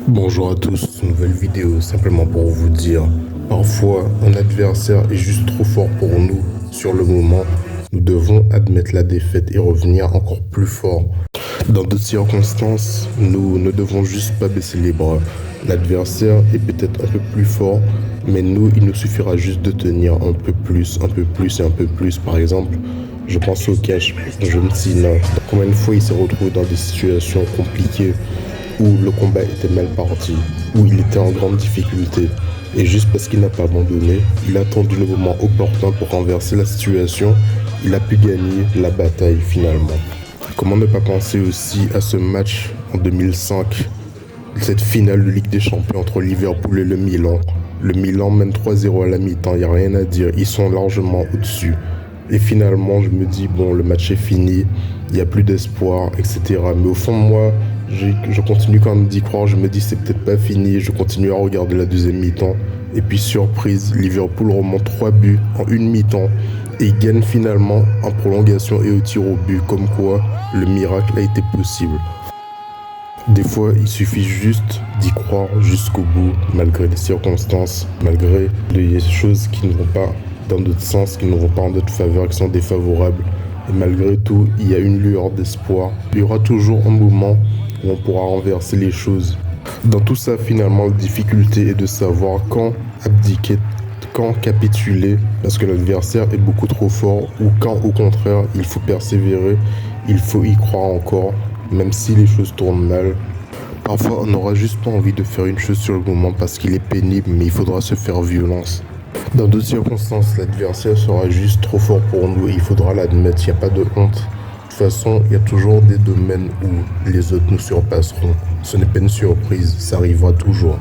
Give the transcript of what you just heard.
Bonjour à tous, nouvelle vidéo simplement pour vous dire, parfois un adversaire est juste trop fort pour nous sur le moment. Nous devons admettre la défaite et revenir encore plus fort. Dans d'autres circonstances, nous ne devons juste pas baisser les bras. L'adversaire est peut-être un peu plus fort, mais nous, il nous suffira juste de tenir un peu plus, un peu plus et un peu plus. Par exemple, je pense au cash, John Cena. Combien de fois il s'est retrouvé dans des situations compliquées où le combat était mal parti, où il était en grande difficulté. Et juste parce qu'il n'a pas abandonné, il a attendu le moment opportun pour renverser la situation, il a pu gagner la bataille finalement. Comment ne pas penser aussi à ce match en 2005, cette finale de Ligue des Champions entre Liverpool et le Milan. Le Milan mène 3-0 à la mi-temps, il n'y a rien à dire, ils sont largement au-dessus. Et finalement, je me dis, bon, le match est fini, il n'y a plus d'espoir, etc. Mais au fond de moi, je continue quand même d'y croire. Je me dis, c'est peut-être pas fini. Je continue à regarder la deuxième mi-temps. Et puis, surprise, Liverpool remonte 3 buts en une mi-temps. Et gagne finalement en prolongation et au tir au but. Comme quoi, le miracle a été possible. Des fois, il suffit juste d'y croire jusqu'au bout, malgré les circonstances, malgré les choses qui ne vont pas dans notre sens, qui ne vont pas en notre faveur, qui sont défavorables. Et malgré tout, il y a une lueur d'espoir. Il y aura toujours un moment où on pourra renverser les choses. Dans tout ça, finalement, la difficulté est de savoir quand abdiquer, quand capituler, parce que l'adversaire est beaucoup trop fort, ou quand, au contraire, il faut persévérer, il faut y croire encore, même si les choses tournent mal. Parfois, on n'aura juste pas envie de faire une chose sur le moment parce qu'il est pénible, mais il faudra se faire violence. Dans d'autres circonstances, l'adversaire sera juste trop fort pour nous et il faudra l'admettre, il n'y a pas de honte. De toute façon, il y a toujours des domaines où les autres nous surpasseront. Ce n'est pas une surprise, ça arrivera toujours.